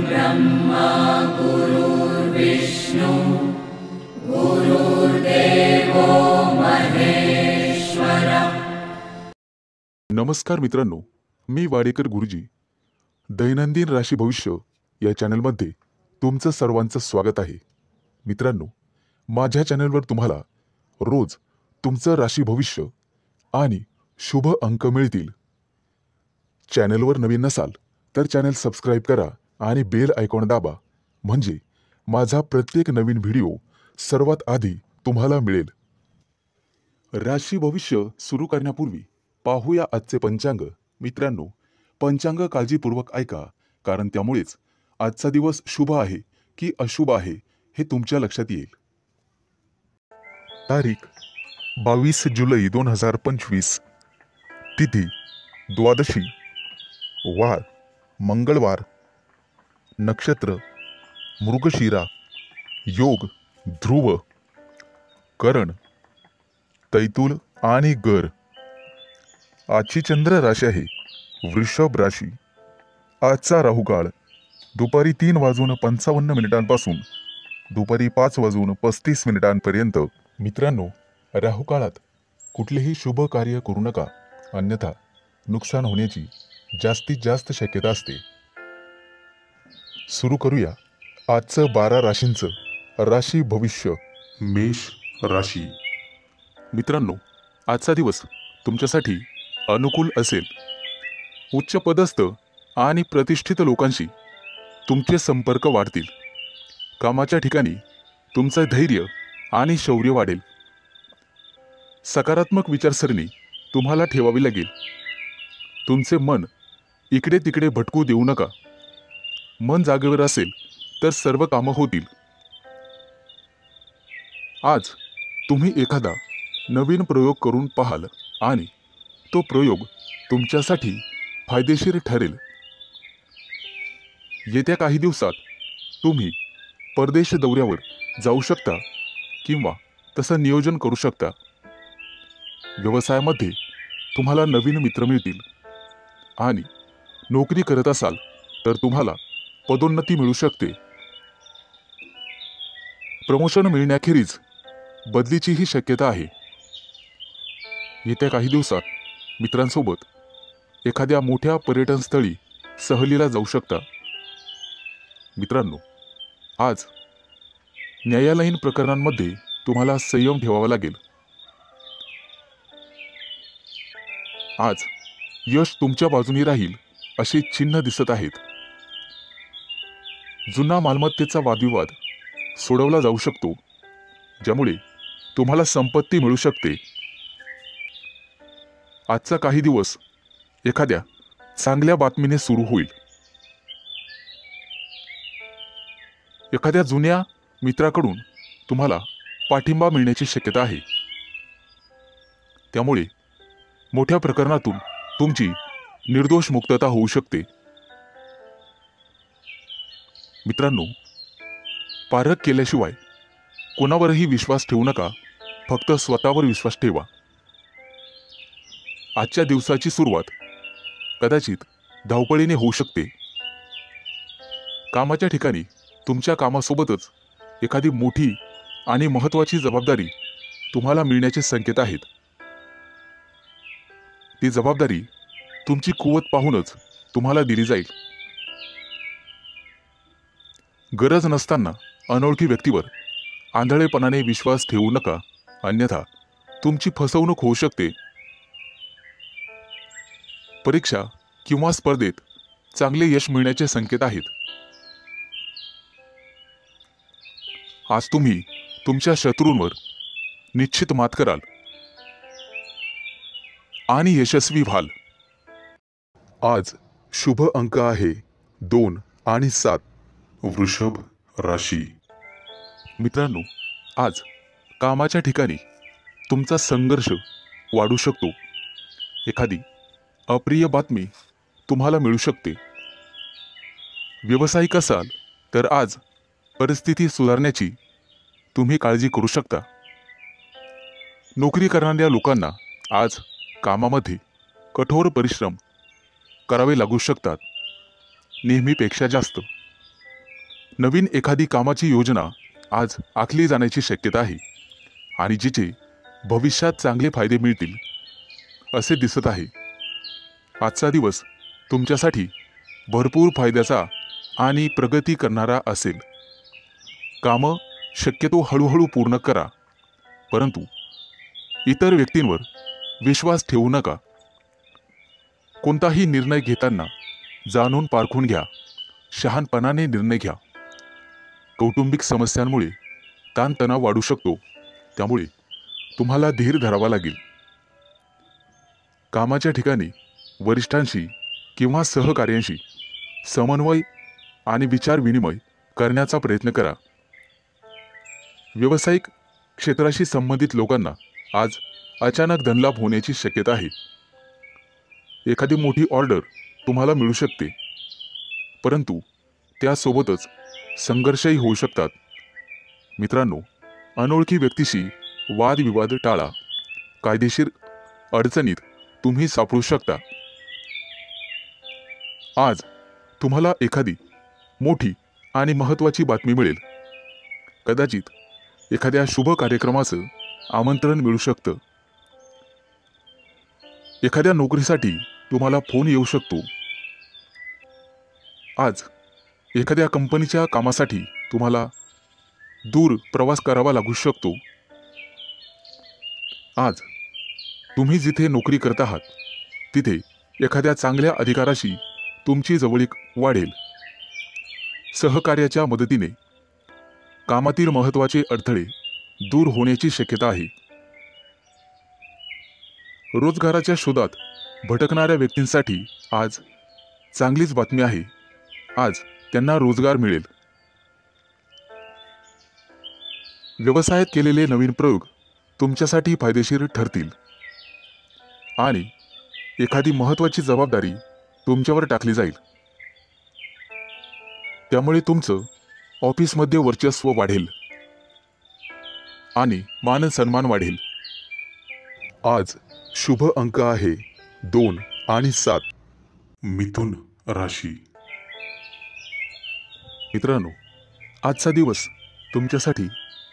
ब्रह्मा गुरुर्विष्णु गुरुर्देवो महेश्वर। नमस्कार मित्रांनो, मी वाडेकर गुरुजी दैनंदिन राशी भविष्य या चॅनलमध्ये तुमचं सर्वांचं स्वागत आहे। मित्रांनो, माझ्या चॅनलवर तुम्हाला रोज तुमचं राशी भविष्य आणि शुभ अंक मिळतील। चॅनलवर नवीन नसाल तर चॅनल सबस्क्राइब करा आणि बेल आयकॉन दाबा, म्हणजे माझा प्रत्येक नवीन व्हिडिओ सर्वात आधी तुम्हाला मिळेल। राशी भविष्य सुरू करण्यापूर्वी पाहूया आजचे पंचांग। मित्रांनो, पंचांग काळजीपूर्वक ऐका, कारण त्यामुळेच आजचा दिवस शुभ आहे की अशुभ आहे हे तुमच्या लक्षात येईल। तारीख 22 जुलै 2025, तिथी द्वादशी, वार मंगळवार, नक्षत्र मृगशिरा, योग ध्रुव, करण तैतूल आणि गर। आजची चंद्र राशी आहे वृषभ राशी। आजचा राहुकाळ दुपारी 3:55 पासून दुपारी 5:35 पर्यंत। मित्रांनो, राहुकाळात कुठलेही शुभ कार्य करू नका, अन्यथा नुकसान होण्याची जास्तीत जास्त शक्यता असते। सुरू करूया आजचं 12 राशींचं राशी भविष्य। मेष राशी। मित्रांनो, आजचा दिवस तुमच्यासाठी अनुकूल असेल। उच्च पदस्थ आणि प्रतिष्ठित लोकांशी तुमचे संपर्क वाढतील। कामाच्या ठिकाणी तुमचं धैर्य आणि शौर्य वाढेल। सकारात्मक विचारसरणी तुम्हाला ठेवावी लागेल। तुमचे मन इकडे तिकडे भटकू देऊ नका। मन जागेवर असेल तर सर्व कामं होतील। आज तुम्ही एखादा नवीन प्रयोग करून पाहाल आणि तो प्रयोग तुमच्यासाठी फायदेशीर ठरेल। येत्या काही दिवसात तुम्ही परदेश दौऱ्यावर जाऊ शकता किंवा तसं नियोजन करू शकता। व्यवसायामध्ये तुम्हाला नवीन मित्र मिळतील आणि नोकरी करत असाल तर तुम्हाला पदोन्नती मिळू शकते। प्रमोशन मिळण्याखेरीज बदलीचीही शक्यता आहे। येत्या काही दिवसात मित्रांसोबत एखाद्या मोठ्या पर्यटन स्थळी सहलीला जाऊ शकता। मित्रांनो, आज न्यायालयीन प्रकरणांमध्ये तुम्हाला संयम ठेवावा लागेल। आज यश तुमच्या बाजूने राहील अशी चिन्ह दिसत आहेत। जुना मालमत्तेचा वादविवाद सोडवला जाऊ शकतो, ज्यामुळे तुम्हाला संपत्ती मिळू शकते। आजचा काही दिवस एखाद्या चांगल्या बातमीने सुरू होईल। एखाद्या जुन्या मित्राकडून तुम्हाला पाठिंबा मिळण्याची शक्यता आहे, त्यामुळे मोठ्या प्रकरणातून तुमची निर्दोष मुक्तता होऊ शकते। मित्रांनो, पारख केल्याशिवाय कोणावरही विश्वास ठेवू नका, फक्त स्वतःवर विश्वास ठेवा। आजच्या दिवसाची सुरुवात कदाचित धावपळीने होऊ शकते। कामाच्या ठिकाणी तुमच्या कामासोबतच एखादी मोठी आणि महत्त्वाची जबाबदारी तुम्हाला मिळण्याचे संकेत आहेत। ती जबाबदारी तुमची कुवत पाहूनच तुम्हाला दिली जाईल। गरज नसताना अनोळखी व्यक्तीवर आंधळेपणाने विश्वास ठेवू नका, अन्यथा तुमची फसवणूक होऊ शकते। परीक्षा किंवा स्पर्धेत चांगले यश मिळण्याचे संकेत आहेत। आज तुम्ही तुमच्या शत्रूंवर निश्चित मात कराल आणि यशस्वी व्हाल। आज शुभ अंक आहे 2 आणि 7। वृषभ राशी। मित्रांनो, आज कामाच्या ठिकाणी तुमचा संघर्ष वाढू शकतो। एखादी अप्रिय बातमी तुम्हाला मिळू शकते। व्यावसायिक असाल तर आज परिस्थिती सुधारण्याची तुम्ही काळजी करू शकता। नोकरी करणाऱ्या लोकांना आज कामामध्ये कठोर परिश्रम करावे लागू शकतात, नेहमीपेक्षा जास्त। नवीन एखादी कामाची योजना आज आखली जाण्याची शक्यता आहे आणि जिचे भविष्यात चांगले फायदे मिळतील असे दिसत आहे. आजचा दिवस तुमच्यासाठी भरपूर फायद्याचा आणि प्रगती करणारा असेल. कामं शक्यतो हळूहळू पूर्ण करा, परंतु इतर व्यक्तींवर विश्वास ठेवू नका. कोणताही निर्णय घेताना जाणून पारखून घ्या, शहाणपणाने निर्णय घ्या. कौटुंबिक समस्यांमुळे ताणतणाव वाढू शकतो, त्यामुळे तुम्हाला धीर धरावा लागेल. कामाच्या ठिकाणी वरिष्ठांशी किंवा सहकार्यांशी समन्वय आणि विचार विनिमय करण्याचा प्रयत्न करा. व्यावसायिक क्षेत्राशी संबंधित लोकांना आज अचानक धनलाभ होण्याची शक्यता आहे. एखादी मोठी ऑर्डर तुम्हाला मिळू शकते, परंतु त्यासोबतच संघर्षही होऊ शकतात. मित्रांनो, अनोळखी व्यक्तीशी वादविवाद टाळा. कायदेशीर अडचणीत तुम्ही सापडू शकता. आज तुम्हाला एखादी मोठी आणि महत्त्वाची बातमी मिळेल. कदाचित एखाद्या शुभ कार्यक्रमाचं आमंत्रण मिळू शकतं. एखाद्या नोकरीसाठी तुम्हाला फोन येऊ शकतो. आज एखाद्या कंपनीच्या कामासाठी तुम्हाला दूर प्रवास करावा लागू शकतो. आज तुम्ही जिथे नोकरी करत आहात तिथे एखाद्या चांगल्या अधिकाराशी तुमची जवळीक वाढेल. सहकार्याच्या मदतीने कामातील महत्त्वाचे अडथळे दूर होण्याची शक्यता आहे. रोजगाराच्या शोधात भटकणाऱ्या व्यक्तींसाठी आज चांगलीच बातमी आहे. आज त्यांना रोजगार मिळेल. व्यवसायात केलेले नवीन प्रयोग तुमच्यासाठी फायदेशीर ठरतील आणि एखादी महत्त्वाची जबाबदारी तुमच्यावर टाकली जाईल. त्यामुळे तुमचं ऑफिसमध्ये वर्चस्व वाढेल आणि मान सन्मान वाढेल. आज शुभ अंक आहे 2 आणि 7. मिथुन राशी. मित्रांनो, आजचा दिवस तुमच्यासाठी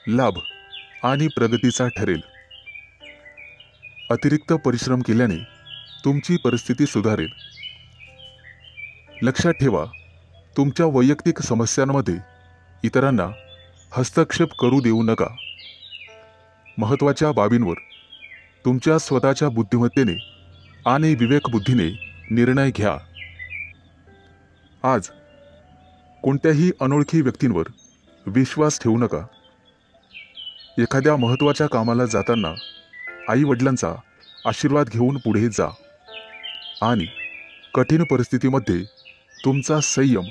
लाभ आणि प्रगतीचा ठरेल. अतिरिक्त परिश्रम केल्याने तुमची परिस्थिती सुधारेल. लक्षात ठेवा, तुमच्या वैयक्तिक समस्यांमध्ये इतरांना हस्तक्षेप करू देऊ नका. महत्त्वाच्या बाबींवर तुमच्या स्वतःच्या बुद्धिमत्तेने आणि विवेकबुद्धीने निर्णय घ्या. आज कोणत्याही अनोळखी व्यक्तींवर विश्वास ठेवू नका. एखाद्या महत्त्वाच्या कामाला जाताना आई-वडिलांचा आशीर्वाद घेऊन पुढे जा आणि कठीण परिस्थितीमध्ये तुमचा संयम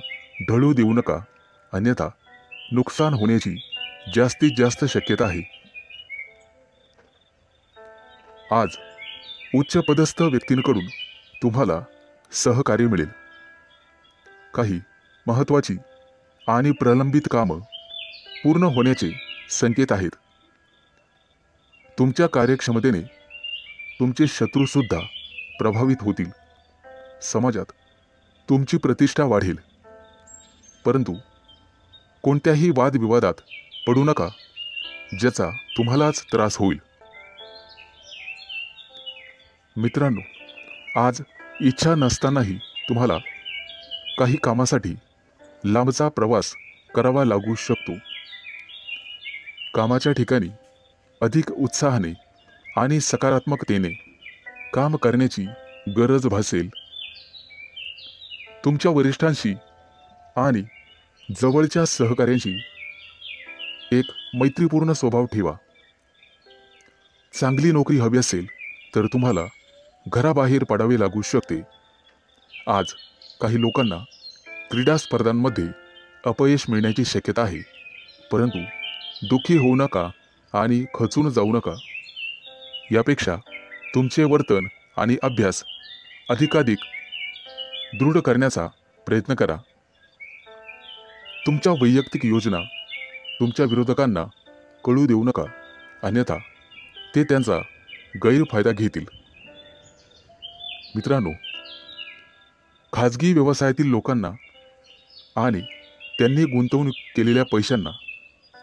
ढळू देऊ नका, अन्यथा नुकसान होण्याची जास्तीत जास्त शक्यता आहे. आज उच्चपदस्थ व्यक्तींकडून तुम्हाला सहकार्य मिळेल. काही महत्त्वाची आणि प्रलंबित कामं पूर्ण होण्याचे संकेत आहेत. तुमच्या कार्यक्षमतेने तुमचे शत्रूसुद्धा प्रभावित होतील. समाजात तुमची प्रतिष्ठा वाढेल, परंतु कोणत्याही वादविवादात पडू नका, ज्याचा तुम्हालाच त्रास होईल. मित्रांनो, आज इच्छा नसतानाही तुम्हाला काही कामासाठी लांबचा प्रवास करावा लागू शकतो. कामाच्या ठिकाणी अधिक उत्साहाने आणि सकारात्मकतेने काम करण्याची गरज भासेल. तुमच्या वरिष्ठांशी आणि जवळच्या सहकाऱ्यांशी एक मैत्रीपूर्ण स्वभाव ठेवा. चांगली नोकरी हवी असेल तर तुम्हाला घराबाहेर पडावे लागू शकते. आज काही लोकांना क्रीडा स्पर्धांमध्ये अपयश मिळण्याची शक्यता आहे, परंतु दुःखी होऊ नका आणि खचून जाऊ नका. यापेक्षा तुमचे वर्तन आणि अभ्यास अधिकाधिक दृढ करण्याचा प्रयत्न करा. तुमच्या वैयक्तिक योजना तुमच्या विरोधकांना कळू देऊ नका, अन्यथा ते त्यांचा गैरफायदा घेतील. मित्रांनो, खाजगी व्यवसायातील लोकांना आणि त्यांनी गुंतवणूक केलेल्या पैशांना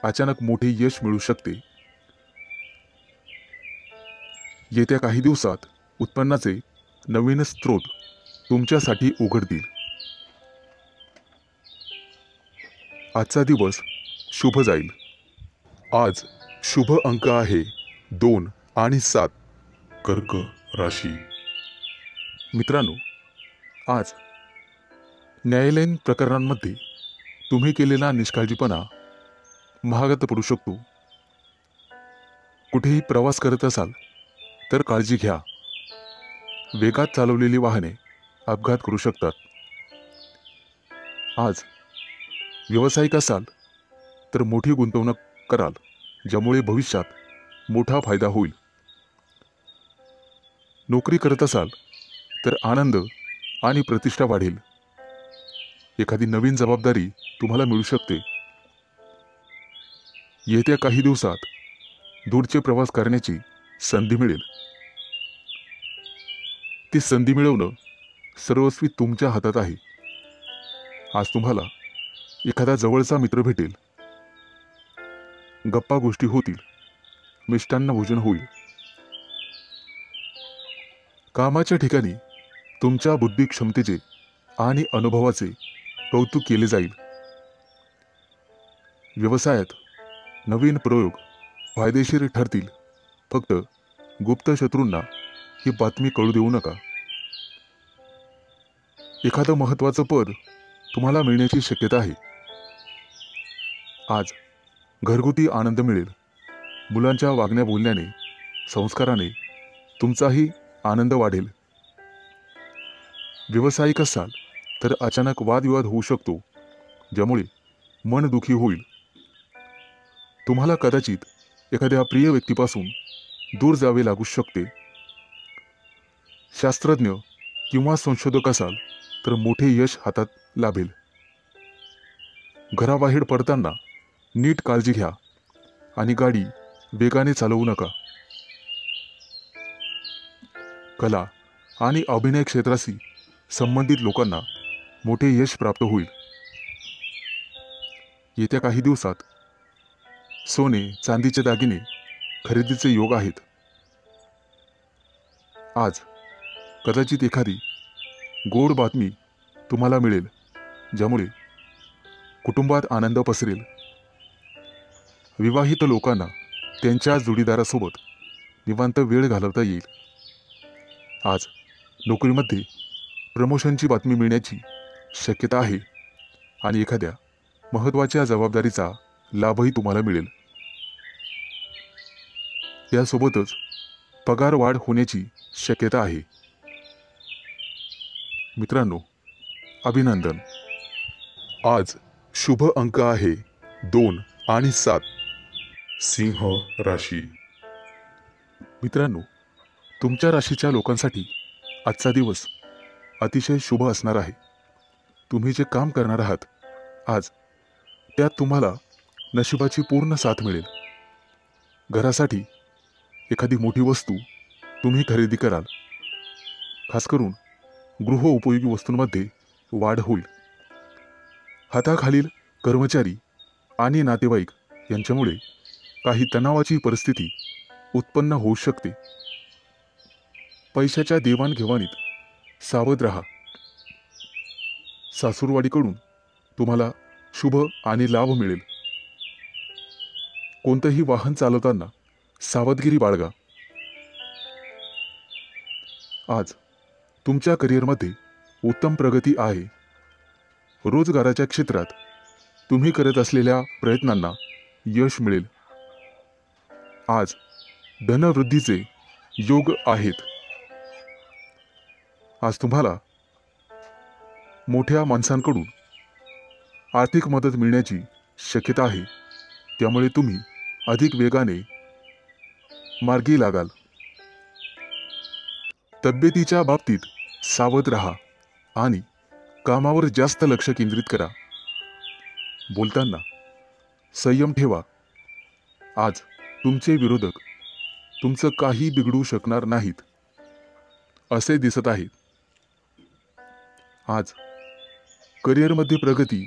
अचानक मोठे यश मिळू शकते. येत्या काही दिवसात उत्पन्नाचे नवीन स्रोत तुमच्यासाठी उघडतील. आजचा दिवस शुभ जाईल. आज शुभ अंक आहे 2 आणि 7. कर्क राशी. मित्रांनो, आज न्यायालयीन प्रकरणांमध्ये तुम्ही केलेला निष्काळजीपणा महागात पडू शकतो. कुठेही प्रवास करत असाल तर काळजी घ्या. वेगात चालवलेली वाहने अपघात करू शकतात. आज व्यावसायिक असाल तर मोठी गुंतवणूक कराल, ज्यामुळे भविष्यात मोठा फायदा होईल. नोकरी करत असाल तर आनंद आणि प्रतिष्ठा वाढेल. एखादी नवीन जबाबदारी तुम्हाला मिळू शकते. येत्या काही दिवसात दूरचे प्रवास करण्याची संधी मिळेल. ती संधी मिळवणं सर्वस्वी तुमच्या हातात आहे. आज तुम्हाला एखादा जवळचा मित्र भेटेल. गप्पा गोष्टी होतील. मिष्टान्न भोजन होईल. कामाच्या ठिकाणी तुमच्या बुद्धी क्षमतेचे आणि अनुभवाचे कौतुक केले जाईल. व्यवसायात नवीन प्रयोग फायदेशीर ठरतील. फक्त गुप्त शत्रूंना ही बातमी कळू देऊ नका. एखादं महत्त्वाचं पद तुम्हाला मिळण्याची शक्यता आहे. आज घरगुती आनंद मिळेल. मुलांच्या वागण्या बोलण्याने, संस्काराने तुमचाही आनंद वाढेल. व्यावसायिक असाल तर अचानक वादविवाद होऊ शकतो, ज्यामुळे मन दुखी होईल. तुम्हाला कदाचित एखाद्या प्रिय व्यक्तीपासून दूर जावे लागू शकते. शास्त्रज्ञ किंवा संशोधक असाल तर मोठे यश हातात लाभेल. घराबाहेर पडताना नीट काळजी घ्या आणि गाडी वेगाने चालवू नका. कला आणि अभिनय क्षेत्राशी संबंधित लोकांना मोठे यश प्राप्त होईल. येत्या काही दिवसात सोने चांदीचे दागिने खरेदीचे योग आहेत. आज कदाचित एखादी गोड बातमी तुम्हाला मिळेल, ज्यामुळे कुटुंबात आनंद पसरेल. विवाहित लोकांना त्यांच्या जोडीदारासोबत निवांत वेळ घालवता येईल. आज नोकरीमध्ये प्रमोशनची बातमी मिळण्याची शक्यता आहे आणि एखाद्या महत्त्वाच्या जबाबदारीचा लाभही तुम्हाला मिळेल. यासोबतच पगार वाढ होण्याची शक्यता आहे. मित्रांनो, अभिनंदन. आज शुभ अंक आहे 2 आणि 7. सिंह राशी. मित्रांनो, तुमच्या राशीच्या लोकांसाठी आजचा दिवस अतिशय शुभ असणार आहे. तुम्ही जे काम करणार आहात आज, त्यात तुम्हाला नशिबाची पूर्ण साथ मिळेल. घरासाठी एखादी मोठी वस्तू तुम्ही खरेदी कराल. खास करून गृह उपयोगी वस्तूंमध्ये वाढ होईल. हाताखालील कर्मचारी आणि नातेवाईक यांच्यामुळे काही तणावाची परिस्थिती उत्पन्न होऊ शकते. पैशाच्या देवाणघेवाणीत सावध राहा. सासूरवाडीकडून तुम्हाला शुभ आणि लाभ मिळेल. कोणतंही वाहन चालवताना सावधगिरी बाळगा. आज तुमच्या करिअरमध्ये उत्तम प्रगती आहे. रोजगाराच्या क्षेत्रात तुम्ही करत असलेल्या प्रयत्नांना यश मिळेल. आज धनवृद्धीचे योग आहेत. आज तुम्हाला मोठ्या माणसांकडून आर्थिक मदत मिळण्याची शक्यता आहे. त्यामुळे तुम्ही अधिक वेगाने मार्गी लागाल. तब्येतीच्या बाबतीत सावध राहा आणि कामावर जास्त लक्ष केंद्रित करा. बोलताना संयम ठेवा. आज तुमचे विरोधक तुमचं काही बिघडू शकणार नाहीत असे दिसत आहेत. आज करिअरमध्ये प्रगती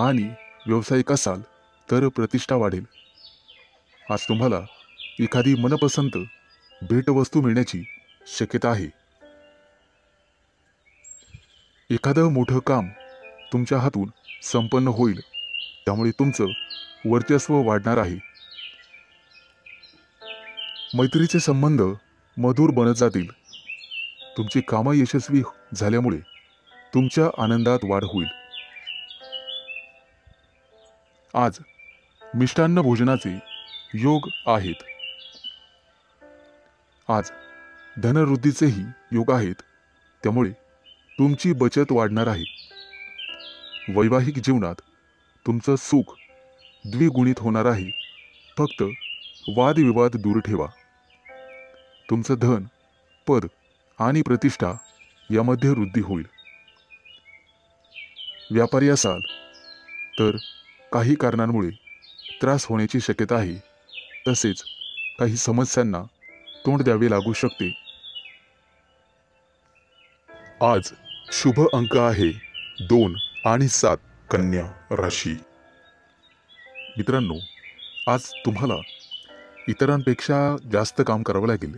आणि व्यावसायिक असाल तर प्रतिष्ठा वाढेल. आज तुम्हाला एखादी मनपसंत भेटवस्तू मिळण्याची शक्यता आहे. एखादं मोठं काम तुमच्या हातून संपन्न होईल, त्यामुळे तुमचं वर्चस्व वाढणार आहे. मैत्रीचे संबंध मधुर बनत जातील. तुमची कामं यशस्वी झाल्यामुळे तुमच्या आनंदात वाढ होईल. आज मिष्टान्न भोजनाचे योग आहेत. आज धनवृद्धीचेही योग आहेत, त्यामुळे तुमची बचत वाढणार आहे. वैवाहिक जीवनात तुमचं सुख द्विगुणित होणार आहे. फक्त वादविवाद दूर ठेवा. तुमचं धन, पद आणि प्रतिष्ठा यामध्ये वृद्धी होईल. व्यापारी असाल तर काही कारणांमुळे त्रास होण्याची शक्यता आहे. तसेच काही समस्यांना तोंड द्यावे लागू शकते. आज शुभ अंक आहे 2 आणि 7. कन्या राशी. मित्रांनो, आज तुम्हाला इतरांपेक्षा जास्त काम करावं लागेल.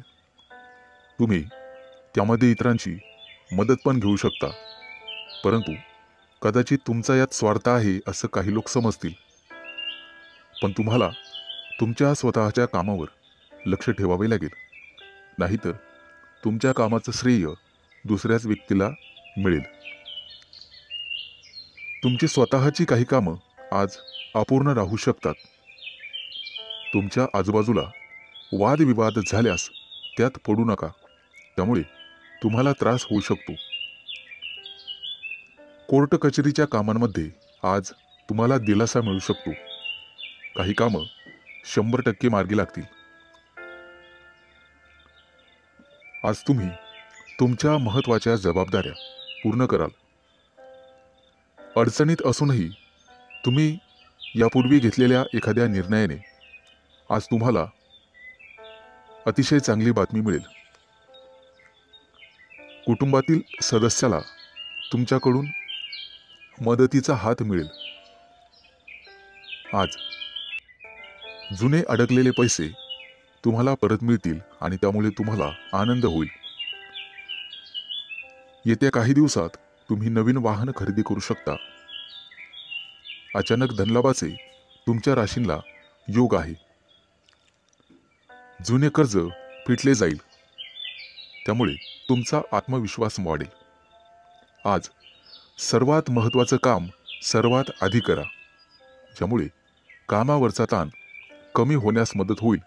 तुम्ही त्यामध्ये इतरांची मदत पण घेऊ शकता, परंतु कदाचित तुमचा यात स्वार्थ आहे असं काही लोक समजतील. पण तुम्हाला तुमच्या स्वतःच्या कामावर लक्ष ठेवावे लागेल, नाहीतर तुमच्या कामाचं श्रेय दुसऱ्याच व्यक्तीला मिळेल. तुमची स्वतःची काही कामं आज अपूर्ण राहू शकतात. तुमच्या आजूबाजूला वादविवाद झाल्यास त्यात पडू नका, त्यामुळे तुम्हाला त्रास होऊ शकतो. कोर्ट कचेरीच्या कामांमध्ये आज तुम्हाला दिलासा मिळू शकतो. काही कामं 100% मार्गी लागतील. आज तुम्ही तुमच्या महत्त्वाच्या जबाबदाऱ्या पूर्ण कराल. अडचणीत असूनही तुम्ही यापूर्वी घेतलेल्या एखाद्या निर्णयाने आज तुम्हाला अतिशय चांगली बातमी मिळेल. कुटुंबातील सदस्याला तुमच्याकडून मदतीचा हात मिळेल. आज जुने अडकलेले पैसे तुम्हाला परत मिळतील आणि त्यामुळे तुम्हाला आनंद होईल. येत्या काही दिवसात तुम्ही नवीन वाहन खरेदी करू शकता. अचानक धनलाभाचे तुमच्या राशींला योग आहे. जुने कर्ज फिटले जाईल, त्यामुळे तुमचा आत्मविश्वास वाढेल. आज सर्वात महत्त्वाचं काम सर्वात आधी करा, ज्यामुळे कामावरचा ताण कमी होण्यास मदत होईल.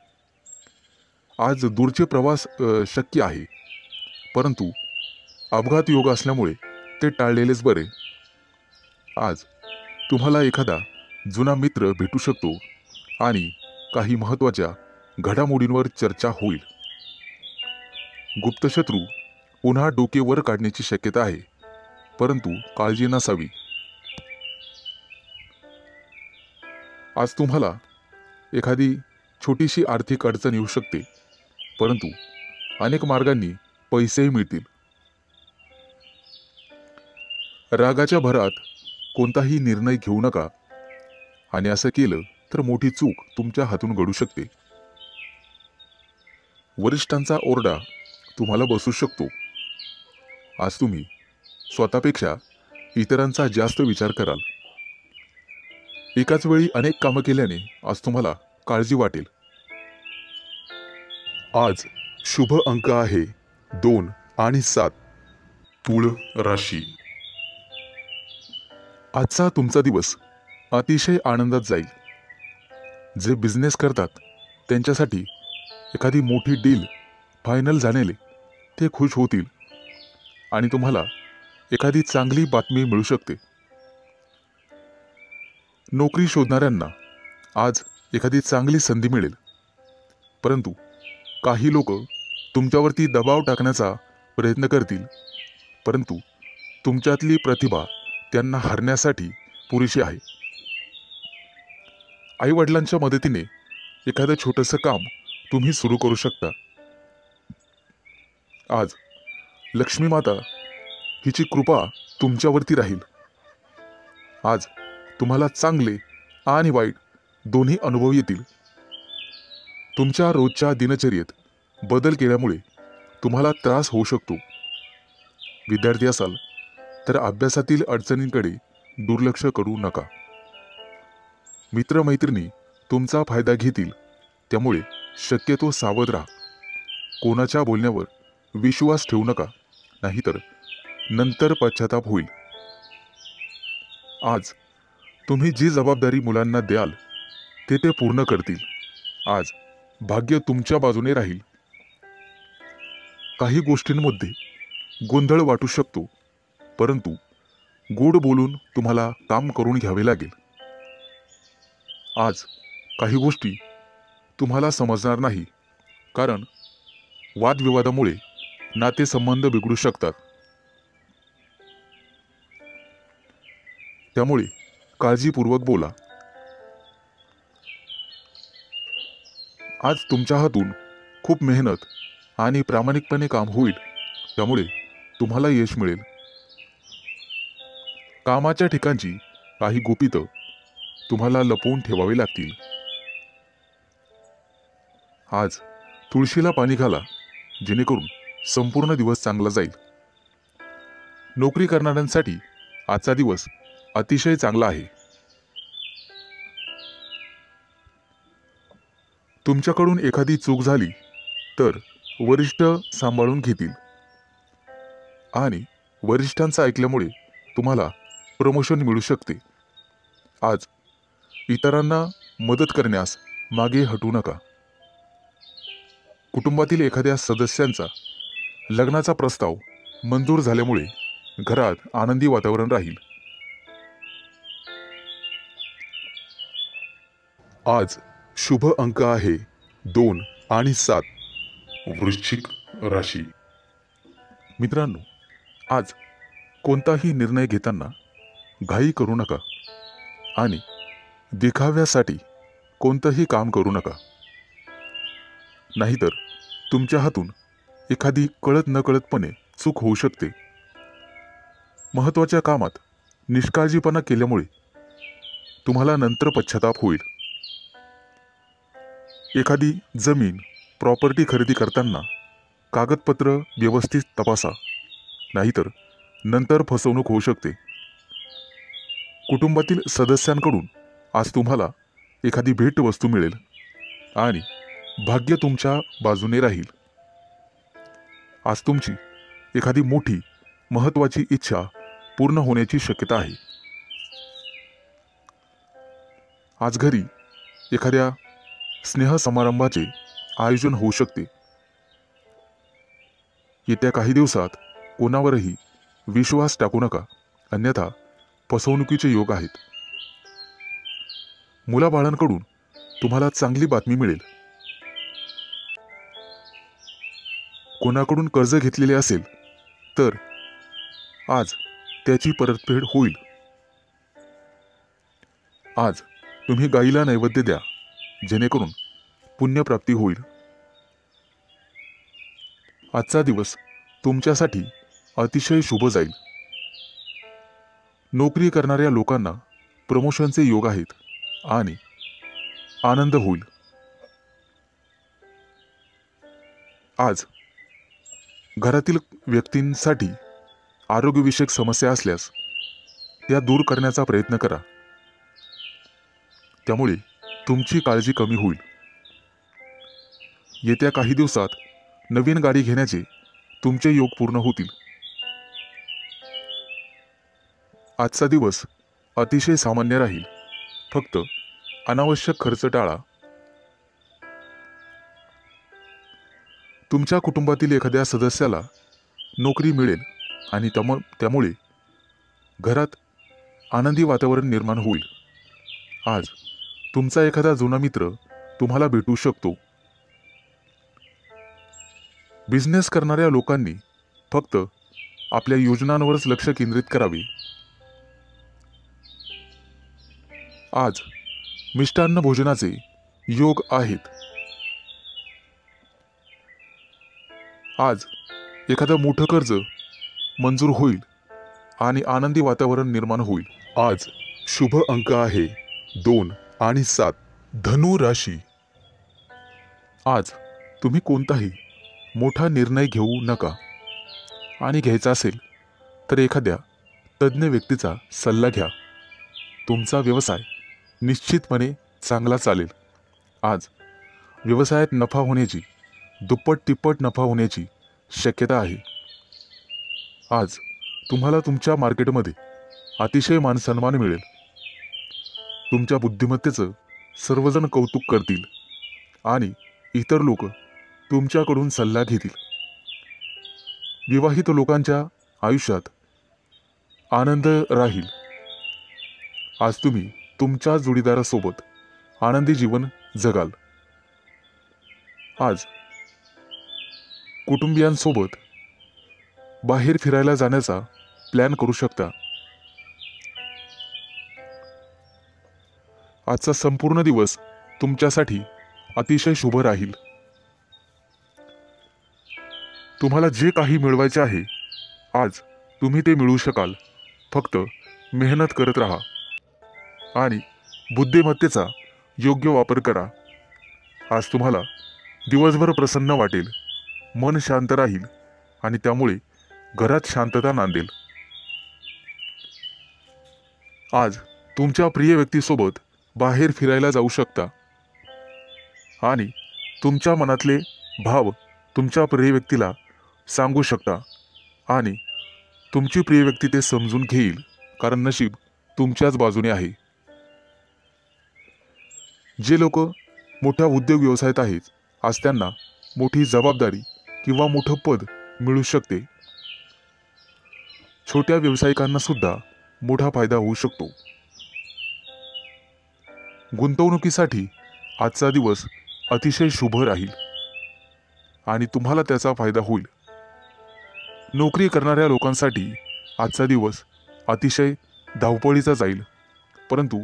आज दूरचे प्रवास शक्य आहे, परंतु अपघात योग असल्यामुळे ते टाळलेलेच बरे. आज तुम्हाला एखादा जुना मित्र भेटू शकतो आणि काही महत्त्वाच्या घडामोडींवर चर्चा होईल. गुप्तशत्रू पुन्हा डोके वर काढण्याची शक्यता आहे, परंतु काळजी नसावी. आज तुम्हाला एखादी छोटीशी आर्थिक अडचण येऊ शकते, परंतु अनेक मार्गांनी पैसेही मिळतील. रागाच्या भरात कोणताही निर्णय घेऊ नका, आणि असं केलं तर मोठी चूक तुमच्या हातून घडू शकते. वरिष्ठांचा ओरडा तुम्हाला बसू शकतो. आज तुम्ही स्वतःपेक्षा इतरांचा जास्त विचार कराल. एकाच वेळी अनेक कामं केल्याने आज तुम्हाला काळजी वाटेल. आज शुभ अंक आहे 2 आणि 7. तुळ राशी. आजचा तुमचा दिवस अतिशय आनंदात जाईल. जे बिझनेस करतात त्यांच्यासाठी एखादी मोठी डील फायनल झालेले ते खुश होतील आणि तुम्हाला एखादी चांगली बातमी मिळू शकते. नोकरी शोधणाऱ्यांना आज एखादी चांगली संधी मिळेल, परंतु काही लोक तुमच्यावरती दबाव टाकण्याचा प्रयत्न करतील, परंतु तुमच्यातली प्रतिभा त्यांना हरण्यासाठी पुरेशी आहे. आई-वडिलांच्या मदतीने एखादं छोटंसं काम तुम्ही सुरू करू शकता. आज लक्ष्मी माता हिची कृपा तुमच्यावरती राहील. आज तुम्हाला चांगले आणि वाईट दोन्ही अनुभव येतील. तुमच्या रोजच्या दिनचर्येत बदल केल्यामुळे तुम्हाला त्रास होऊ शकतो. विद्यार्थी असाल तर अभ्यासातील अडचणींकडे दुर्लक्ष करू नका. मित्रमैत्रिणी तुमचा फायदा घेतील, त्यामुळे शक्यतो सावध राहा. कोणाच्या बोलण्यावर विश्वास ठेवू नका, नाहीतर नंतर पश्चाताप होईल. आज तुम्ही जी जबाबदारी मुलांना द्याल ते पूर्ण करतील. आज भाग्य तुमच्या बाजूने राहील. काही गोष्टींमध्ये गोंधळ वाटू शकतो, परंतु गोड बोलून तुम्हाला काम करून घ्यावे लागेल. आज काही गोष्टी तुम्हाला समजणार नाही, कारण वादविवादामुळे नातेसंबंध बिघडू शकतात. त्यामुळे काळजीपूर्वक बोला. आज तुमच्या हातून खूप मेहनत आणि प्रामाणिकपणे काम होईल, त्यामुळे तुम्हाला यश मिळेल. कामाच्या ठिकाणची काही गुपितं तुम्हाला लपवून ठेवावी लागतील. आज तुळशीला पाणी घाला, जेणेकरून संपूर्ण दिवस चांगला जाईल. नोकरी करणाऱ्यांसाठी आजचा दिवस अतिशय चांगला आहे. तुमच्याकडून एखादी चूक झाली तर वरिष्ठ सांभाळून घेतील आणि वरिष्ठांचं ऐकल्यामुळे तुम्हाला प्रमोशन मिळू शकते. आज इतरांना मदत करण्यास मागे हटू नका. कुटुंबातील एखाद्या सदस्यांचा लग्नाचा प्रस्ताव मंजूर झाल्यामुळे घरात आनंदी वातावरण राहील. आज शुभ अंक आहे 2 आणि 7. वृश्चिक राशी. मित्रांनो, आज कोणताही निर्णय घेताना घाई करू नका आणि दिखाव्यासाठी कोणतंही काम करू नका, नाहीतर तुमच्या हातून एखादी कळत नकळतपणे चूक होऊ शकते. महत्त्वाच्या कामात निष्काळजीपणा केल्यामुळे तुम्हाला नंतर पश्चाताप होईल. एखादी जमीन प्रॉपर्टी खरेदी करताना कागदपत्र व्यवस्थित तपासा, नाहीतर नंतर फसवणूक होऊ शकते. कुटुंबातील सदस्यांकडून आज तुम्हाला एखादी भेटवस्तू मिळेल आणि भाग्य तुमच्या बाजूने राहील. आज तुमची एखादी मोठी महत्त्वाची इच्छा पूर्ण होण्याची शक्यता आहे. आज घरी एखाद्या स्नेहसमारंभाचे आयोजन होऊ शकते. येत्या काही दिवसात कोणावरही विश्वास टाकू नका, अन्यथा फसवणुकीचे योग आहेत. मुलाबाळांकडून तुम्हाला चांगली बातमी मिळेल. कोणाकडून कर्ज घेतलेले असेल तर आज त्याची परतफेड होईल. आज तुम्ही गाईला नैवेद्य द्या, जेणेकरून पुण्यप्राप्ती होईल. आजचा दिवस तुमच्यासाठी अतिशय शुभ जाईल. नोकरी करणाऱ्या लोकांना प्रमोशनचे योग आहेत आणि आनंद होईल. आज घरातील व्यक्तींसाठी आरोग्यविषयक समस्या असल्यास त्या दूर करण्याचा प्रयत्न करा, त्यामुळे तुमची काळजी कमी होईल. येत्या काही दिवसात नवीन गाडी घेण्याचे तुमचे योग पूर्ण होतील. आजचा दिवस अतिशय सामान्य राहील. फक्त अनावश्यक खर्च टाळा. तुमच्या कुटुंबातील एखाद्या सदस्याला नोकरी मिळेल आणि त्यामुळे घरात आनंदी वातावरण निर्माण होईल. आज तुमचा एखादा जुना मित्र तुम्हाला भेटू शकतो. बिझनेस करणाऱ्या लोकांनी फक्त आपल्या योजनांवरच लक्ष केंद्रित करावे. आज मिष्टान्न भोजनाचे योग आहेत. आज एखादं मोठं कर्ज मंजूर होईल आणि आनंदी वातावरण निर्माण होईल. आज शुभ अंक आहे 2 आणि 7. धनु राशी. आज तुम्ही कोणताही मोठा निर्णय घेऊ नका आणि घ्यायचा असेल तर एखाद्या तज्ज्ञ व्यक्तीचा सल्ला घ्या. तुमचा व्यवसाय निश्चितपणे चांगला चालेल. आज व्यवसायात नफा होण्याची, दुप्पट तिप्पट नफा होण्याची शक्यता आहे. आज तुम्हाला तुमच्या मार्केटमध्ये अतिशय मानसन्मान मिळेल. तुमच्या बुद्धिमत्तेचं सर्वजण कौतुक करतील आणि इतर लोक तुमच्याकडून सल्ला घेतील. विवाहित लोकांच्या आयुष्यात आनंद राहील. आज तुम्ही तुमच्या जोडीदारासोबत आनंदी जीवन जगाल. आज कुटुंबियांसोबत बाहेर फिरायला जाण्याचा प्लॅन करू शकता. आजचा संपूर्ण दिवस तुमच्यासाठी अतिशय शुभ राहील. तुम्हाला जे काही मिळवायचे आहे आज तुम्ही ते मिळवू शकाल. फक्त मेहनत करत राहा आणि बुद्धिमत्तेचा योग्य वापर करा. आज तुम्हाला दिवसभर प्रसन्न वाटेल, मन शांत राहील आणि त्यामुळे घरात शांतता नांदेल. आज तुमच्या प्रिय व्यक्तीसोबत बाहेर फिरायला जाऊ शकता आणि तुमच्या मनातले भाव तुमच्या प्रिय व्यक्तीला सांगू शकता आणि तुमची प्रिय व्यक्ती ते समजून घेईल, कारण नशीब तुमच्याच बाजूने आहे. जे लोक मोठ्या उद्योग व्यवसायात आहेत आज त्यांना मोठी जबाबदारी किंवा मोठं पद मिळू शकते. छोट्या व्यावसायिकांना सुद्धा मोठा फायदा होऊ शकतो. गुंतवणुकीसाठी आजचा दिवस अतिशय शुभ राहील आणि तुम्हाला त्याचा फायदा होईल. नोकरी करणाऱ्या लोकांसाठी आजचा दिवस अतिशय धावपळीचा जाईल, परंतु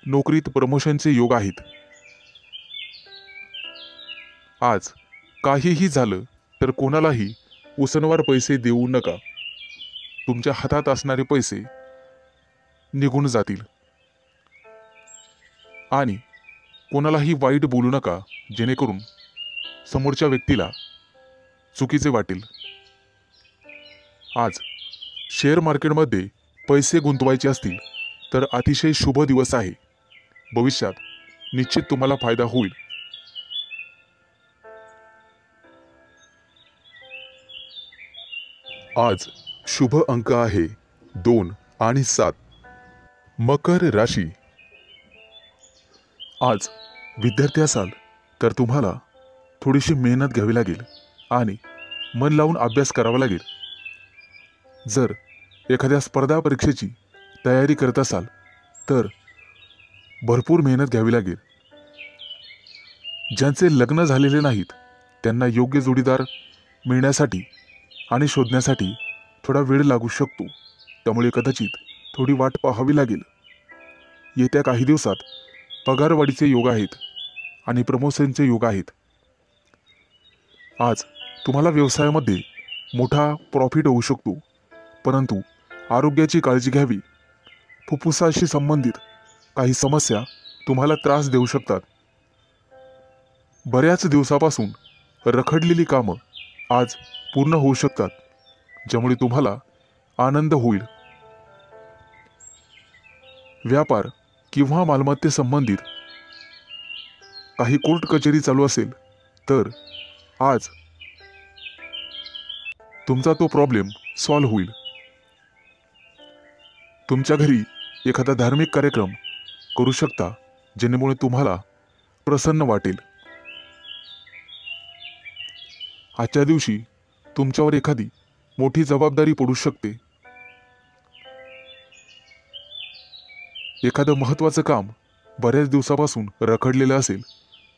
नोकरीत प्रमोशनचे योग आहेत. आज काहीही झालं तर कोणालाही उसनवार पैसे देऊ नका. तुमच्या हातात असणारे पैसे निघून जातील आणि कोणालाही वाईट बोलू नका, जेणेकरून समोरच्या व्यक्तीला चुकीचे वाटेल. आज शेअर मार्केटमध्ये पैसे गुंतवायचे असतील तर अतिशय शुभ दिवस आहे. भविष्यात निश्चित तुम्हाला फायदा होईल. आज शुभ अंक आहे 2 आणि 7. मकर राशी. आज विद्यार्थी असाल तर तुम्हाला थोडीशी मेहनत घ्यावी लागेल आणि मन लावून अभ्यास करावा लागेल. जर एखाद्या स्पर्धा परीक्षेची तयारी करत असाल तर भरपूर मेहनत घ्यावी लागेल. ज्यांचे लग्न झालेले नाहीत त्यांना योग्य जोडीदार मिळण्यासाठी आणि शोधण्यासाठी थोडा वेळ लागू शकतो. त्यामुळे कदाचित थोडी वाट पाहावी लागेल. येत्या काही दिवसात पगारवाढीचे योग आहेत आणि प्रमोशनचे योग आहेत. आज तुम्हाला व्यवसायामध्ये मोठा प्रॉफिट होऊ शकतो, परंतु आरोग्याची काळजी घ्यावी. फुफ्फुसाशी संबंधित काही समस्या तुम्हाला त्रास देऊ शकतात. बऱ्याच दिवसापासून रखडलेली कामं आज पूर्ण होऊ शकतात, ज्यामुळे तुम्हाला आनंद होईल. व्यापार किंवा मालमत्ते संबंधित काही कोर्ट कचेरी चालू असेल तर आज तुमचा तो प्रॉब्लेम सॉल्व्ह होईल. तुमच्या घरी एखादा धार्मिक कार्यक्रम करू शकता, जेणेमुळे तुम्हाला प्रसन्न वाटेल. आजच्या दिवशी तुमच्यावर एखादी मोठी जबाबदारी पडू शकते. एखादं महत्त्वाचं काम बऱ्याच दिवसापासून रखडलेलं असेल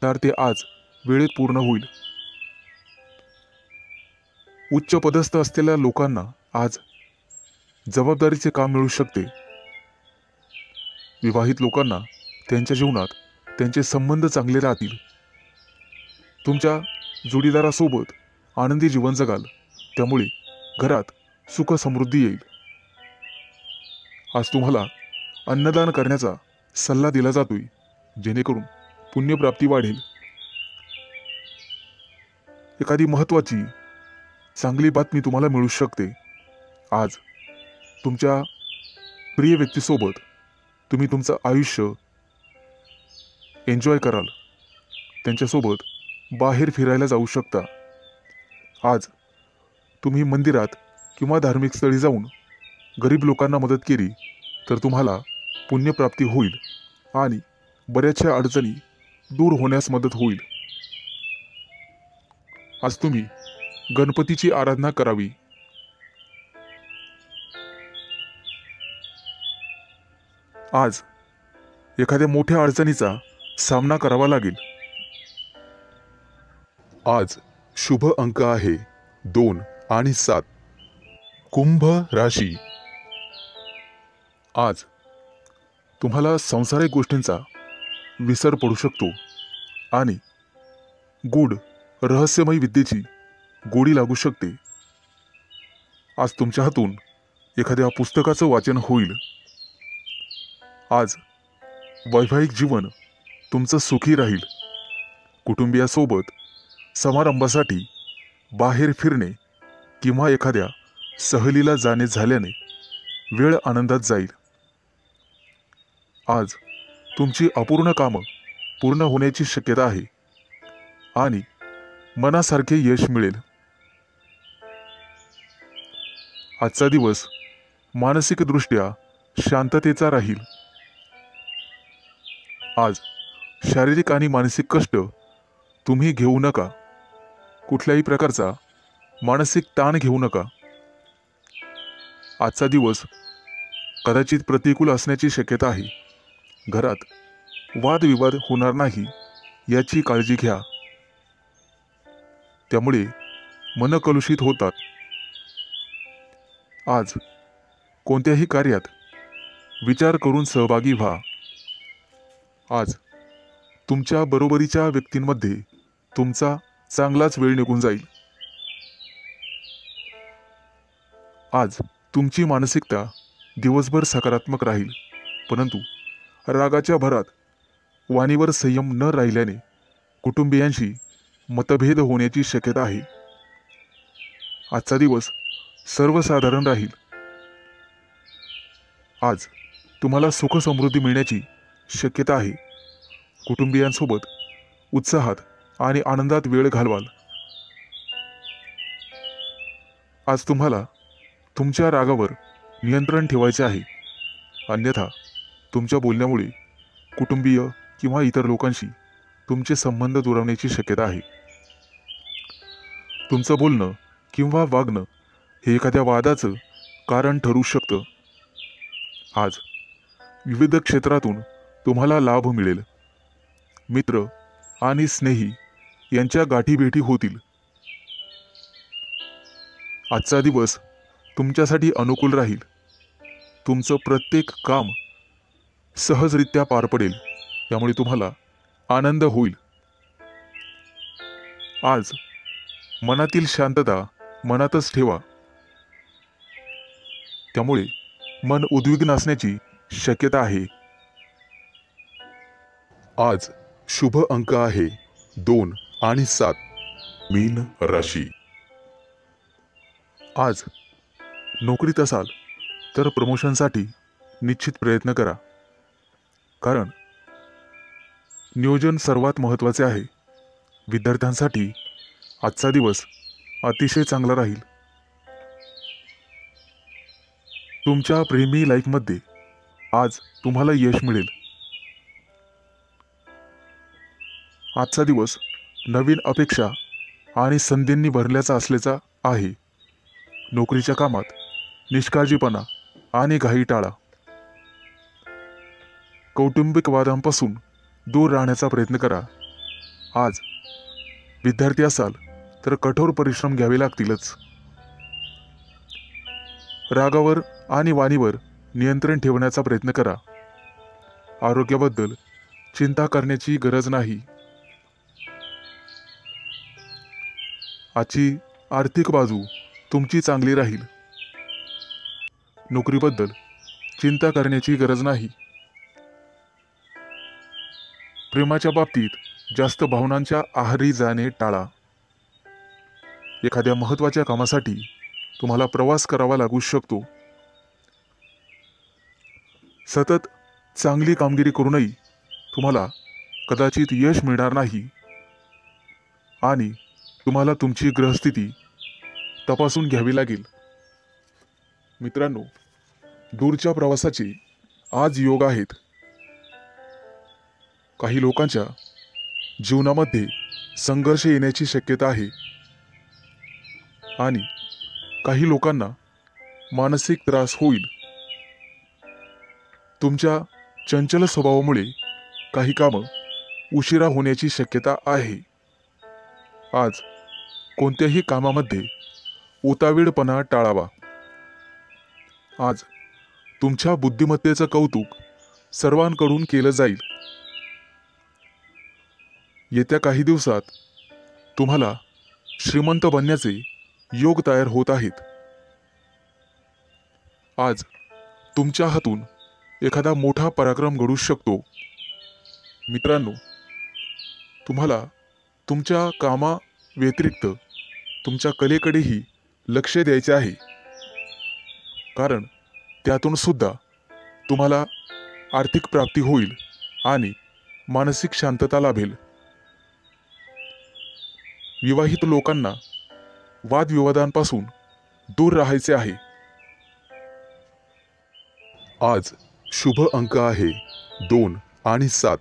तर ते आज वेळेत पूर्ण होईल. उच्च पदस्थ असलेल्या लोकांना आज जबाबदारीचे काम मिळू शकते. विवाहित लोकांना त्यांच्या जीवनात त्यांचे संबंध चांगले राहतील. तुमच्या जोडीदारासोबत आनंदी जीवन जगाल, त्यामुळे घरात सुख समृद्धी येईल. आज तुम्हाला अन्नदान करण्याचा सल्ला दिला जातोय, जेणेकरून पुण्यप्राप्ती वाढेल. एखादी महत्त्वाची चांगली बातमी तुम्हाला मिळू शकते. आज तुमच्या प्रिय व्यक्तीसोबत तुम्ही तुमचं आयुष्य एन्जॉय कराल. त्यांच्यासोबत बाहेर फिरायला जाऊ शकता. आज तुम्ही मंदिरात किंवा धार्मिक स्थळी जाऊन गरीब लोकांना मदत केली तर तुम्हाला पुण्यप्राप्ती होईल आणि बऱ्याचशा अडचणी दूर होण्यास मदत होईल. आज तुम्ही गणपतीची आराधना करावी. आज एखाद्या मोठ्या अडचणीचा सामना करावा लागेल. आज शुभ अंक आहे 2 आणि 7. कुंभ राशी. आज तुम्हाला सांसारिक गोष्टींचा विसर पडू शकतो आणि गूढ रहस्यमय विद्येची गोडी लागू शकते. आज तुमच्या हातून एखाद्या पुस्तकाचं वाचन होईल. आज वैवाहिक जीवन तुमचं सुखी राहील. कुटुंबियासोबत समारंभासाठी बाहेर फिरणे किंवा एखाद्या सहलीला जाणे झाल्याने वेळ आनंदात जाईल. आज तुमची अपूर्ण कामं पूर्ण होण्याची शक्यता आहे आणि मनासारखे यश मिळेल. आजचा दिवस मानसिकदृष्ट्या शांततेचा राहील. आज शारीरिक आणि मानसिक कष्ट तुम्ही घेऊ नका. कुठल्याही प्रकारचा मानसिक ताण घेऊ नका. आजचा दिवस कदाचित प्रतिकूल असण्याची शक्यता आहे. घरात वादविवाद होणार नाही याची काळजी घ्या. त्यामुळे मन कलुषित होतात. आज कोणत्याही कार्यात विचार करून सहभागी व्हा. आज तुमच्या बरोबरीच्या व्यक्तींमध्ये तुमचा चांगलाच वेळ निघून जाईल. आज तुमची मानसिकता दिवसभर सकारात्मक राहील, परंतु रागाच्या भरात वाणीवर संयम न राहिल्याने कुटुंबियांशी मतभेद होण्याची शक्यता आहे. आजचा दिवस सर्वसाधारण राहील. आज तुम्हाला सुख समृद्धी मिळण्याची शक्यता आहे. कुटुंबियांसोबत उत्साहात आणि आनंदात वेळ घालवाल. आज तुम्हाला तुमच्या रागावर नियंत्रण ठेवायचे आहे, अन्यथा तुमच्या बोलण्यामुळे कुटुंबीय किंवा इतर लोकांशी तुमचे संबंध दुरावण्याची शक्यता आहे. तुमचं बोलणं किंवा वागणं हे एखाद्या वादाचं कारण ठरू शकतं. आज विविध क्षेत्रातून तुम्हाला लाभ मिळेल. मित्र आणि स्नेही यांच्या गाठीभेटी होतील. आजचा दिवस तुमच्यासाठी अनुकूल राहील. तुमचं प्रत्येक काम सहजरित्या पार पडेल, त्यामुळे तुम्हाला आनंद होईल. आज मनातील शांतता मनातच ठेवा, त्यामुळे मन उद्विग्न असण्याची शक्यता आहे. आज शुभ अंक आहे 2 आणि 7. मीन राशी. आज नोकरीत असाल तर प्रमोशनसाठी निश्चित प्रयत्न करा, कारण नियोजन सर्वात महत्त्वाचे आहे. विद्यार्थ्यांसाठी आजचा दिवस अतिशय चांगला राहील. तुमच्या प्रेमी लाईफमध्ये आज तुम्हाला यश मिळेल. आजचा दिवस नवीन अपेक्षा आणि संधींनी भरल्याचा असल्याचा आहे. नोकरीच्या कामात निष्काळजीपणा आणि घाई टाळा. कौटुंबिक वादांपासून दूर राहण्याचा प्रयत्न करा. आज विद्यार्थी असाल तर कठोर परिश्रम घ्यावे लागतीलच. रागावर आणि वाणीवर नियंत्रण ठेवण्याचा प्रयत्न करा. आरोग्याबद्दल चिंता करण्याची गरज नाही. आजची आर्थिक बाजू तुमची चांगली राहील. नोकरीबद्दल चिंता करण्याची गरज नाही. प्रेमाच्या बाबतीत जास्त भावनांच्या आहारी जाणे टाळा. एखाद्या महत्त्वाच्या कामासाठी तुम्हाला प्रवास करावा लागू शकतो. सतत चांगली कामगिरी करूनही तुम्हाला कदाचित यश मिळणार नाही आणि तुम्हाला तुमची ग्रहस्थिती तपासून घ्यावी लागेल. मित्रांनो, दूरच्या प्रवासाचे आज योग आहेत. काही लोकांच्या जीवनामध्ये संघर्ष येण्याची शक्यता आहे आणि काही लोकांना मानसिक त्रास होईल. तुमच्या चंचल स्वभावामुळे काही कामं उशिरा होण्याची शक्यता आहे. आज कोणत्याही कामामध्ये उतावीळपणा टाळावा. आज तुमच्या बुद्धिमत्तेचं कौतुक सर्वांकडून केलं जाईल. येत्या काही दिवसात तुम्हाला श्रीमंत बनण्याचे योग तयार होत आहेत. आज तुमच्या हातून एखादा मोठा पराक्रम घडू शकतो. मित्रांनो, तुम्हाला तुमच्या कामा व्यतिरिक्त तुमच्या कलेकडेही लक्ष द्यायचे आहे, कारण त्यातून सुद्धा तुम्हाला आर्थिक प्राप्ती होईल आणि मानसिक शांतता लाभेल. विवाहित लोकांना वादविवादांपासून दूर राहायचे आहे. आज शुभ अंक आहे 2 आणि 7.